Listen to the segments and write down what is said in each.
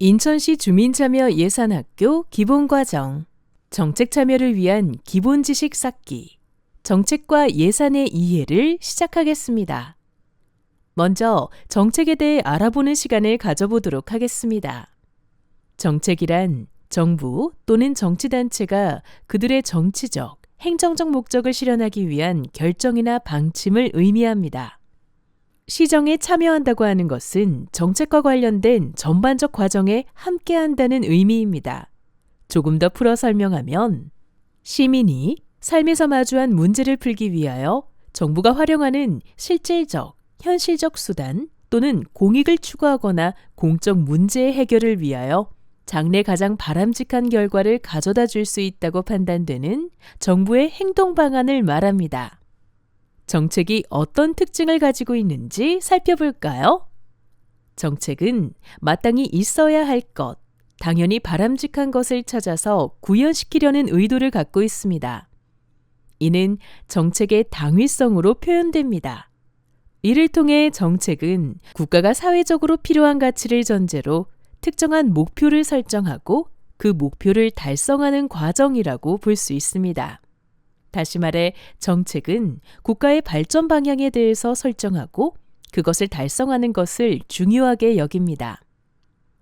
인천시 주민참여 예산학교 기본과정, 정책 참여를 위한 기본 지식 쌓기, 정책과 예산의 이해를 시작하겠습니다. 먼저 정책에 대해 알아보는 시간을 가져보도록 하겠습니다. 정책이란 정부 또는 정치단체가 그들의 정치적, 행정적 목적을 실현하기 위한 결정이나 방침을 의미합니다. 시정에 참여한다고 하는 것은 정책과 관련된 전반적 과정에 함께한다는 의미입니다. 조금 더 풀어 설명하면 시민이 삶에서 마주한 문제를 풀기 위하여 정부가 활용하는 실질적, 현실적 수단 또는 공익을 추구하거나 공적 문제의 해결을 위하여 장래 가장 바람직한 결과를 가져다 줄 수 있다고 판단되는 정부의 행동 방안을 말합니다. 정책이 어떤 특징을 가지고 있는지 살펴볼까요? 정책은 마땅히 있어야 할 것, 당연히 바람직한 것을 찾아서 구현시키려는 의도를 갖고 있습니다. 이는 정책의 당위성으로 표현됩니다. 이를 통해 정책은 국가가 사회적으로 필요한 가치를 전제로 특정한 목표를 설정하고 그 목표를 달성하는 과정이라고 볼 수 있습니다. 다시 말해 정책은 국가의 발전 방향에 대해서 설정하고 그것을 달성하는 것을 중요하게 여깁니다.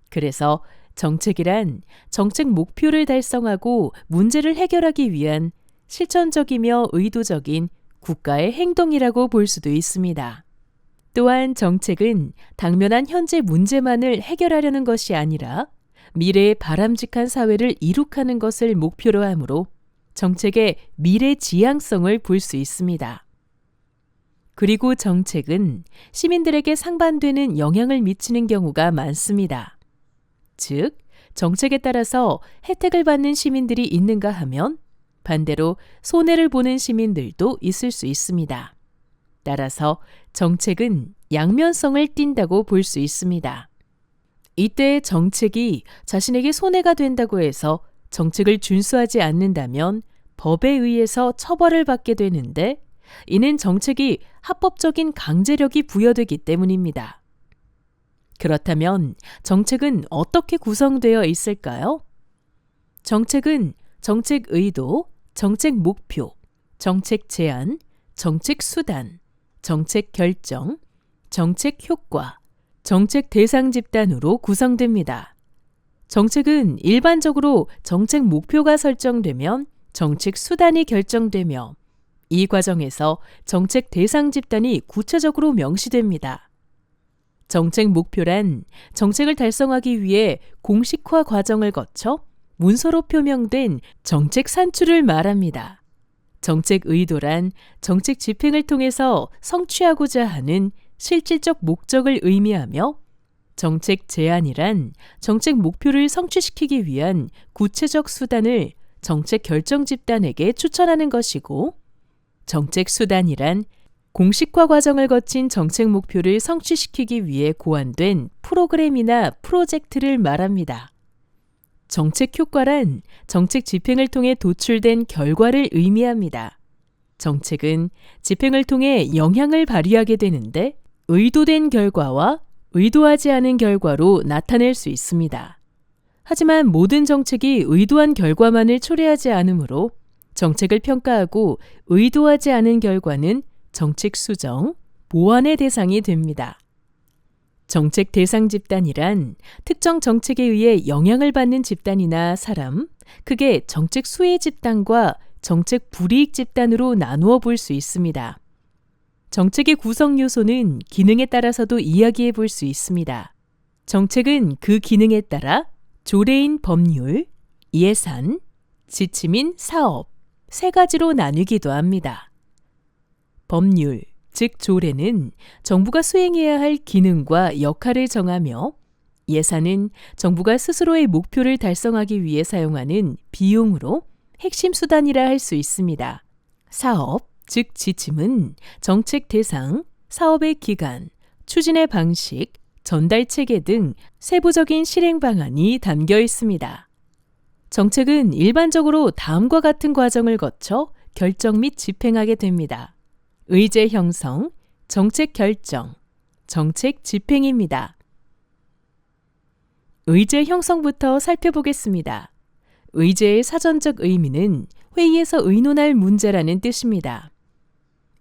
그래서 정책이란 정책 목표를 달성하고 문제를 해결하기 위한 실천적이며 의도적인 국가의 행동이라고 볼 수도 있습니다. 또한 정책은 당면한 현재 문제만을 해결하려는 것이 아니라 미래의 바람직한 사회를 이룩하는 것을 목표로 하므로 정책의 미래 지향성을 볼 수 있습니다. 그리고 정책은 시민들에게 상반되는 영향을 미치는 경우가 많습니다. 즉, 정책에 따라서 혜택을 받는 시민들이 있는가 하면 반대로 손해를 보는 시민들도 있을 수 있습니다. 따라서 정책은 양면성을 띈다고 볼 수 있습니다. 이때 정책이 자신에게 손해가 된다고 해서 정책을 준수하지 않는다면 법에 의해서 처벌을 받게 되는데 이는 정책이 합법적인 강제력이 부여되기 때문입니다. 그렇다면 정책은 어떻게 구성되어 있을까요? 정책은 정책 의도, 정책 목표, 정책 제안, 정책 수단, 정책 결정, 정책 효과, 정책 대상 집단으로 구성됩니다. 정책은 일반적으로 정책 목표가 설정되면 정책 수단이 결정되며 이 과정에서 정책 대상 집단이 구체적으로 명시됩니다. 정책 목표란 정책을 달성하기 위해 공식화 과정을 거쳐 문서로 표명된 정책 산출을 말합니다. 정책 의도란 정책 집행을 통해서 성취하고자 하는 실질적 목적을 의미하며 정책 제안이란 정책 목표를 성취시키기 위한 구체적 수단을 정책 결정 집단에게 추천하는 것이고 정책 수단이란 공식화 과정을 거친 정책 목표를 성취시키기 위해 고안된 프로그램이나 프로젝트를 말합니다. 정책 효과란 정책 집행을 통해 도출된 결과를 의미합니다. 정책은 집행을 통해 영향을 발휘하게 되는데 의도된 결과와 의도하지 않은 결과로 나타낼 수 있습니다. 하지만 모든 정책이 의도한 결과만을 초래하지 않으므로 정책을 평가하고 의도하지 않은 결과는 정책 수정, 보완의 대상이 됩니다. 정책 대상 집단이란 특정 정책에 의해 영향을 받는 집단이나 사람, 크게 정책 수혜 집단과 정책 불이익 집단으로 나누어 볼 수 있습니다. 정책의 구성 요소는 기능에 따라서도 이야기해 볼 수 있습니다. 정책은 그 기능에 따라 조례인 법률, 예산, 지침인 사업, 세 가지로 나뉘기도 합니다. 법률, 즉 조례는 정부가 수행해야 할 기능과 역할을 정하며 예산은 정부가 스스로의 목표를 달성하기 위해 사용하는 비용으로 핵심 수단이라 할 수 있습니다. 사업, 즉 지침은 정책 대상, 사업의 기간, 추진의 방식, 전달 체계 등 세부적인 실행 방안이 담겨 있습니다. 정책은 일반적으로 다음과 같은 과정을 거쳐 결정 및 집행하게 됩니다. 의제 형성, 정책 결정, 정책 집행입니다. 의제 형성부터 살펴보겠습니다. 의제의 사전적 의미는 회의에서 의논할 문제라는 뜻입니다.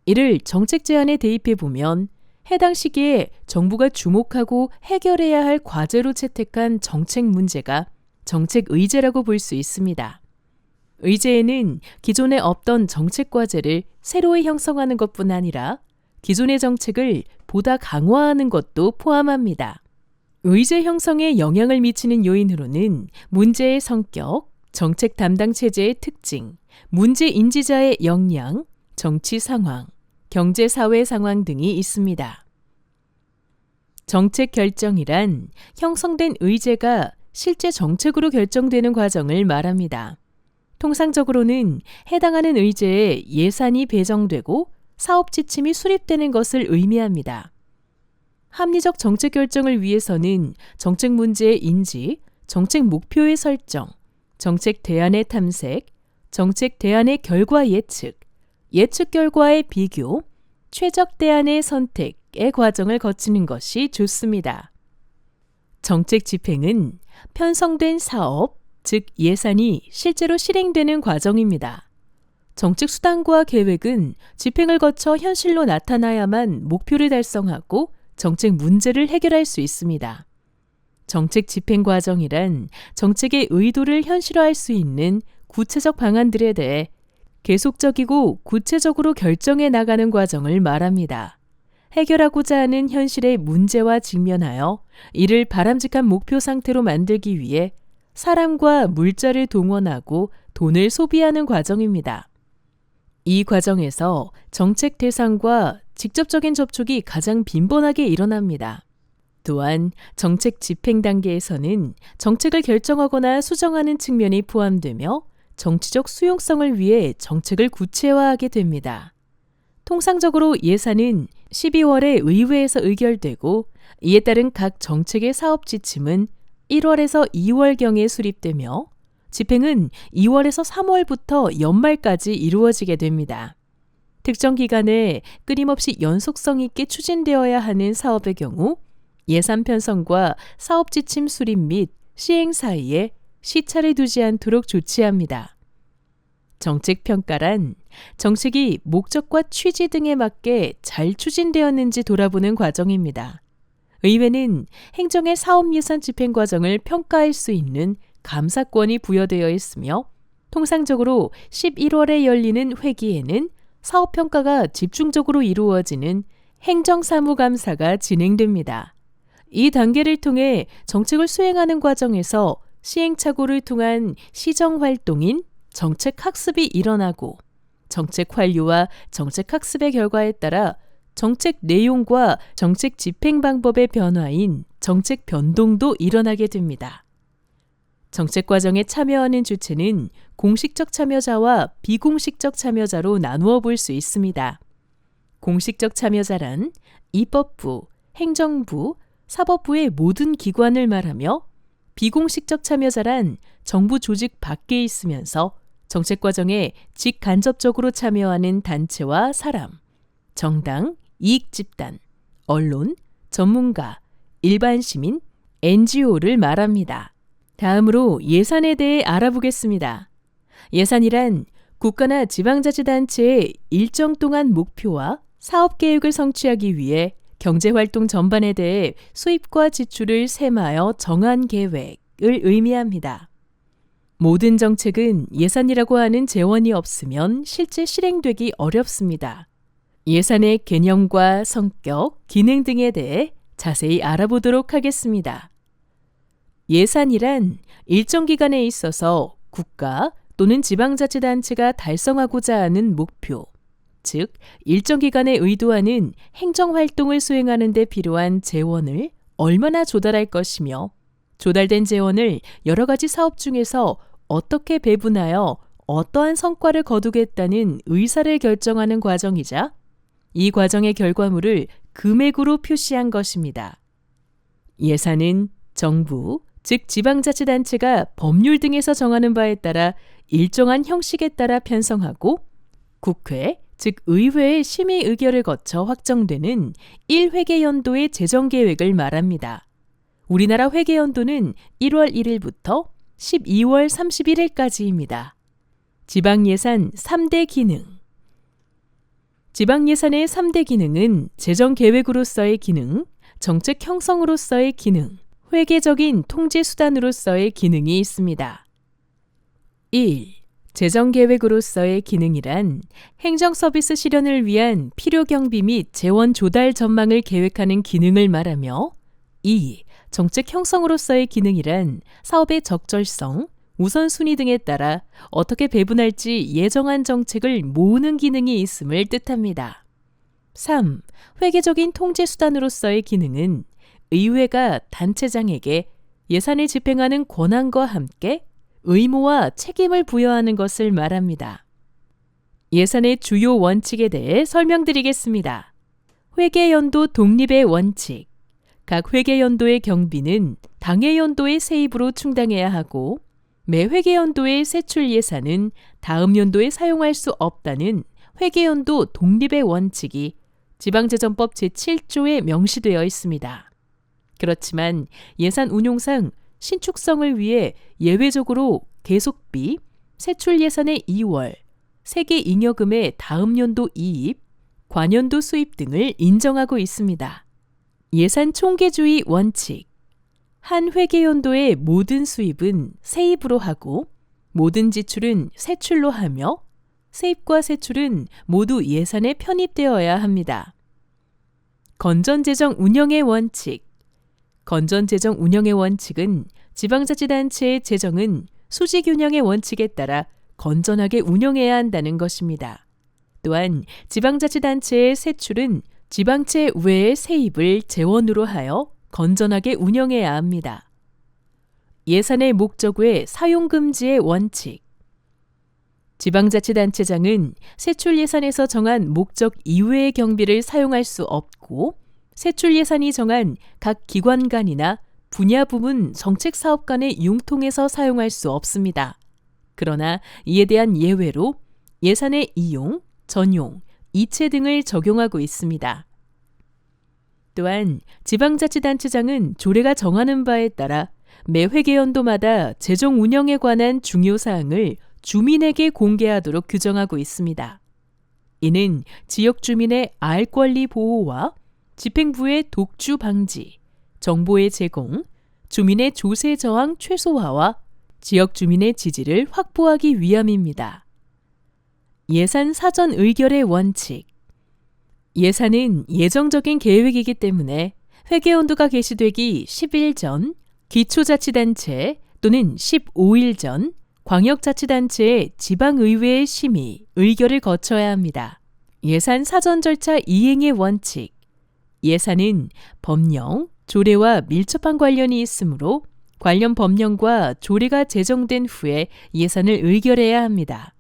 이를 정책 제안에 대입해 보면 해당 시기에 정부가 주목하고 해결해야 할 과제로 채택한 정책 문제가 정책 의제라고 볼 수 있습니다. 의제에는 기존에 없던 정책 과제를 새로이 형성하는 것뿐 아니라 기존의 정책을 보다 강화하는 것도 포함합니다. 의제 형성에 영향을 미치는 요인으로는 문제의 성격, 정책 담당 체제의 특징, 문제 인지자의 역량, 정치 상황, 경제 사회 상황 등이 있습니다. 정책 결정이란 형성된 의제가 실제 정책으로 결정되는 과정을 말합니다. 통상적으로는 해당하는 의제에 예산이 배정되고 사업 지침이 수립되는 것을 의미합니다. 합리적 정책 결정을 위해서는 정책 문제의 인지, 정책 목표의 설정, 정책 대안의 탐색, 정책 대안의 결과 예측, 예측 결과의 비교, 최적 대안의 선택의 과정을 거치는 것이 좋습니다. 정책 집행은 편성된 사업, 즉 예산이 실제로 실행되는 과정입니다. 정책 수단과 계획은 집행을 거쳐 현실로 나타나야만 목표를 달성하고 정책 문제를 해결할 수 있습니다. 정책 집행 과정이란 정책의 의도를 현실화할 수 있는 구체적 방안들에 대해 계속적이고 구체적으로 결정해 나가는 과정을 말합니다. 해결하고자 하는 현실의 문제와 직면하여 이를 바람직한 목표 상태로 만들기 위해 사람과 물자를 동원하고 돈을 소비하는 과정입니다. 이 과정에서 정책 대상과 직접적인 접촉이 가장 빈번하게 일어납니다. 또한 정책 집행 단계에서는 정책을 결정하거나 수정하는 측면이 포함되며 정치적 수용성을 위해 정책을 구체화하게 됩니다. 통상적으로 예산은 12월에 의회에서 의결되고 이에 따른 각 정책의 사업 지침은 1월에서 2월경에 수립되며 집행은 2월에서 3월부터 연말까지 이루어지게 됩니다. 특정 기간에 끊임없이 연속성 있게 추진되어야 하는 사업의 경우 예산 편성과 사업 지침 수립 및 시행 사이에 시차를 두지 않도록 조치합니다. 정책 평가란 정책이 목적과 취지 등에 맞게 잘 추진되었는지 돌아보는 과정입니다. 의회는 행정의 사업 예산 집행 과정을 평가할 수 있는 감사권이 부여되어 있으며 통상적으로 11월에 열리는 회기에는 사업 평가가 집중적으로 이루어지는 행정사무감사가 진행됩니다. 이 단계를 통해 정책을 수행하는 과정에서 시행착오를 통한 시정활동인 정책학습이 일어나고 정책 완료와 정책학습의 결과에 따라 정책 내용과 정책 집행 방법의 변화인 정책 변동도 일어나게 됩니다. 정책 과정에 참여하는 주체는 공식적 참여자와 비공식적 참여자로 나누어 볼 수 있습니다. 공식적 참여자란 입법부, 행정부, 사법부의 모든 기관을 말하며 비공식적 참여자란 정부 조직 밖에 있으면서 정책 과정에 직간접적으로 참여하는 단체와 사람, 정당, 이익집단, 언론, 전문가, 일반 시민, NGO를 말합니다. 다음으로 예산에 대해 알아보겠습니다. 예산이란 국가나 지방자치단체의 일정 동안 목표와 사업계획을 성취하기 위해 경제활동 전반에 대해 수입과 지출을 셈하여 정한 계획을 의미합니다. 모든 정책은 예산이라고 하는 재원이 없으면 실제 실행되기 어렵습니다. 예산의 개념과 성격, 기능 등에 대해 자세히 알아보도록 하겠습니다. 예산이란 일정 기간에 있어서 국가 또는 지방자치단체가 달성하고자 하는 목표, 즉 일정 기간에 의도하는 행정활동을 수행하는 데 필요한 재원을 얼마나 조달할 것이며 조달된 재원을 여러 가지 사업 중에서 어떻게 배분하여 어떠한 성과를 거두겠다는 의사를 결정하는 과정이자 이 과정의 결과물을 금액으로 표시한 것입니다. 예산은 정부, 즉 지방자치단체가 법률 등에서 정하는 바에 따라 일정한 형식에 따라 편성하고 국회, 즉 의회의 심의 의결을 거쳐 확정되는 1회계 연도의 재정계획을 말합니다. 우리나라 회계연도는 1월 1일부터 12월 31일까지입니다. 지방예산 3대 기능. 지방예산의 3대 기능은 재정계획으로서의 기능, 정책 형성으로서의 기능, 회계적인 통제수단으로서의 기능이 있습니다. 1. 재정계획으로서의 기능이란 행정서비스 실현을 위한 필요경비 및 재원 조달 전망을 계획하는 기능을 말하며 2. 정책 형성으로서의 기능이란 사업의 적절성, 우선순위 등에 따라 어떻게 배분할지 예정한 정책을 모으는 기능이 있음을 뜻합니다. 3. 회계적인 통제수단으로서의 기능은 의회가 단체장에게 예산을 집행하는 권한과 함께 의무와 책임을 부여하는 것을 말합니다. 예산의 주요 원칙에 대해 설명드리겠습니다. 회계연도 독립의 원칙. 각 회계연도의 경비는 당해연도의 세입으로 충당해야 하고 매 회계연도의 세출 예산은 다음 연도에 사용할 수 없다는 회계연도 독립의 원칙이 지방재정법 제7조에 명시되어 있습니다. 그렇지만 예산 운용상 신축성을 위해 예외적으로 계속비, 세출 예산의 2월, 세계 잉여금의 다음 연도 이입, 관연도 수입 등을 인정하고 있습니다. 예산 총계주의 원칙. 한 회계연도의 모든 수입은 세입으로 하고 모든 지출은 세출로 하며 세입과 세출은 모두 예산에 편입되어야 합니다. 건전재정 운영의 원칙. 건전재정 운영의 원칙은 지방자치단체의 재정은 수지균형의 원칙에 따라 건전하게 운영해야 한다는 것입니다. 또한 지방자치단체의 세출은 지방채 외의 세입을 재원으로 하여 건전하게 운영해야 합니다. 예산의 목적 외 사용금지의 원칙. 지방자치단체장은 세출 예산에서 정한 목적 이외의 경비를 사용할 수 없고 세출 예산이 정한 각 기관간이나 분야 부문 정책사업 간의 융통에서 사용할 수 없습니다. 그러나 이에 대한 예외로 예산의 이용, 전용, 이체 등을 적용하고 있습니다. 또한 지방자치단체장은 조례가 정하는 바에 따라 매 회계연도마다 재정 운영에 관한 중요 사항을 주민에게 공개하도록 규정하고 있습니다. 이는 지역 주민의 알 권리 보호와 집행부의 독주 방지, 정보의 제공, 주민의 조세 저항 최소화와 지역 주민의 지지를 확보하기 위함입니다. 예산 사전 의결의 원칙. 예산은 예정적인 계획이기 때문에 회계연도가 개시되기 10일 전 기초자치단체 또는 15일 전 광역자치단체의 지방의회의 심의, 의결을 거쳐야 합니다. 예산 사전 절차 이행의 원칙. 예산은 법령, 조례와 밀접한 관련이 있으므로 관련 법령과 조례가 제정된 후에 예산을 의결해야 합니다.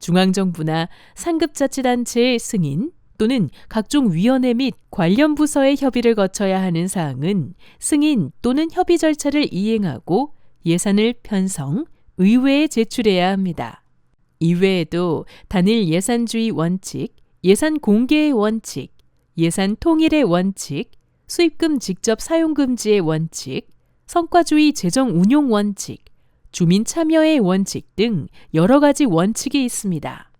중앙정부나 상급자치단체의 승인 또는 각종 위원회 및 관련 부서의 협의를 거쳐야 하는 사항은 승인 또는 협의 절차를 이행하고 예산을 편성, 의회에 제출해야 합니다. 이외에도 단일 예산주의 원칙, 예산 공개의 원칙, 예산 통일의 원칙, 수입금 직접 사용 금지의 원칙, 성과주의 재정 운용 원칙, 주민 참여의 원칙 등 여러 가지 원칙이 있습니다.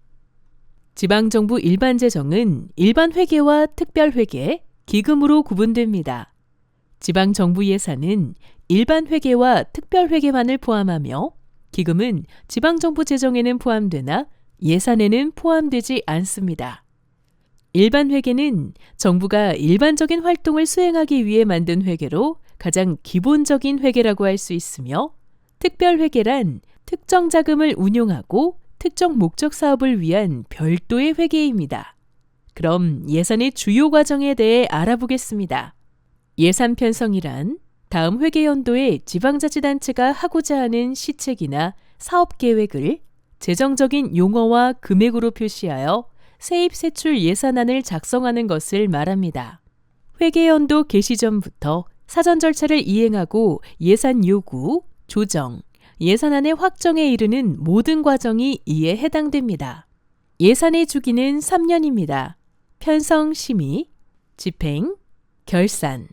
지방정부 일반재정은 일반회계와 특별회계, 기금으로 구분됩니다. 지방정부 예산은 일반회계와 특별회계만을 포함하며 기금은 지방정부 재정에는 포함되나 예산에는 포함되지 않습니다. 일반회계는 정부가 일반적인 활동을 수행하기 위해 만든 회계로 가장 기본적인 회계라고 할 수 있으며 특별회계란 특정 자금을 운용하고 특정 목적 사업을 위한 별도의 회계입니다. 그럼 예산의 주요 과정에 대해 알아보겠습니다. 예산 편성이란 다음 회계연도에 지방자치단체가 하고자 하는 시책이나 사업계획을 재정적인 용어와 금액으로 표시하여 세입세출 예산안을 작성하는 것을 말합니다. 회계연도 개시 전부터 사전 절차를 이행하고 예산 요구, 조정, 예산안의 확정에 이르는 모든 과정이 이에 해당됩니다. 예산의 주기는 3년입니다. 편성 심의, 집행, 결산.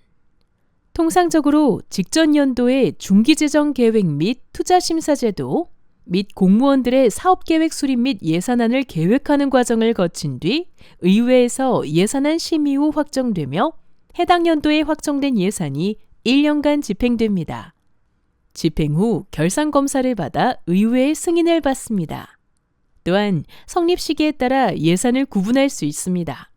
통상적으로 직전 연도의 중기재정 계획 및 투자심사제도 및 공무원들의 사업계획 수립 및 예산안을 계획하는 과정을 거친 뒤 의회에서 예산안 심의 후 확정되며 해당 연도에 확정된 예산이 1년간 집행됩니다. 집행 후 결산검사를 받아 의회의 승인을 받습니다. 또한 성립 시기에 따라 예산을 구분할 수 있습니다.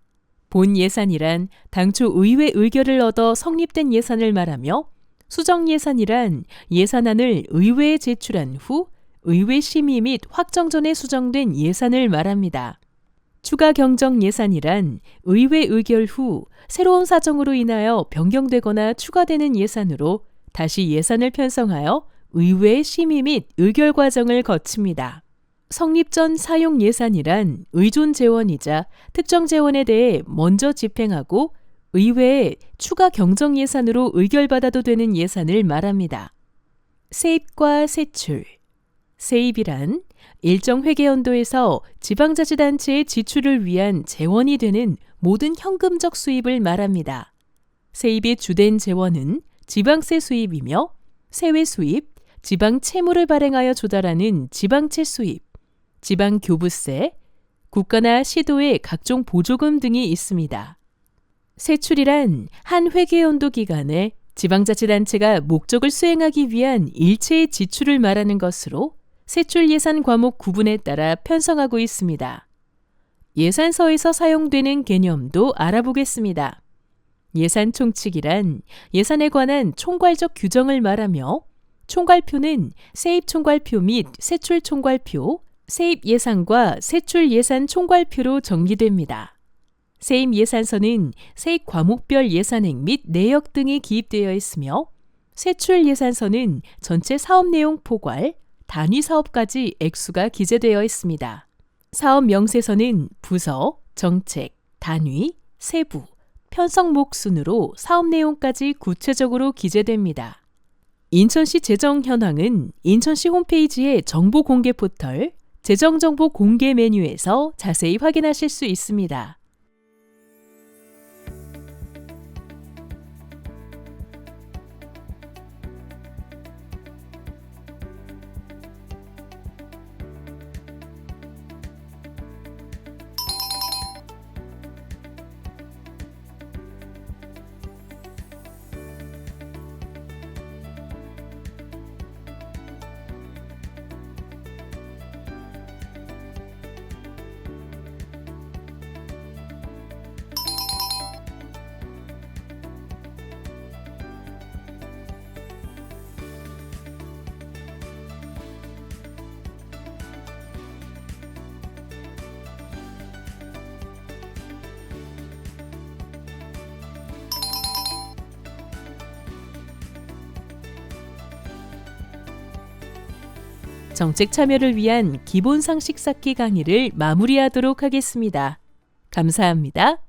본 예산이란 당초 의회 의결을 얻어 성립된 예산을 말하며 수정 예산이란 예산안을 의회에 제출한 후 의회 심의 및 확정 전에 수정된 예산을 말합니다. 추가 경정 예산이란 의회 의결 후 새로운 사정으로 인하여 변경되거나 추가되는 예산으로 다시 예산을 편성하여 의회 심의 및 의결 과정을 거칩니다. 성립 전 사용 예산이란 의존 재원이자 특정 재원에 대해 먼저 집행하고 의회에 추가 경정 예산으로 의결받아도 되는 예산을 말합니다. 세입과 세출. 세입이란 일정 회계연도에서 지방자치단체의 지출을 위한 재원이 되는 모든 현금적 수입을 말합니다. 세입의 주된 재원은 지방세 수입이며 세외 수입, 지방 채무를 발행하여 조달하는 지방채 수입, 지방교부세, 국가나 시도의 각종 보조금 등이 있습니다. 세출이란 한 회계연도 기간에 지방자치단체가 목적을 수행하기 위한 일체의 지출을 말하는 것으로 세출 예산 과목 구분에 따라 편성하고 있습니다. 예산서에서 사용되는 개념도 알아보겠습니다. 예산 총칙이란 예산에 관한 총괄적 규정을 말하며 총괄표는 세입 총괄표 및 세출 총괄표, 세입 예산과 세출 예산 총괄표로 정리됩니다. 세입 예산서는 세입 과목별 예산액 및 내역 등이 기입되어 있으며 세출 예산서는 전체 사업 내용 포괄, 단위 사업까지 액수가 기재되어 있습니다. 사업 명세서는 부서, 정책, 단위, 세부, 편성목 순으로 사업 내용까지 구체적으로 기재됩니다. 인천시 재정 현황은 인천시 홈페이지의 정보 공개 포털, 재정정보 공개 메뉴에서 자세히 확인하실 수 있습니다. 정책 참여를 위한 기본 상식 쌓기 강의를 마무리하도록 하겠습니다. 감사합니다.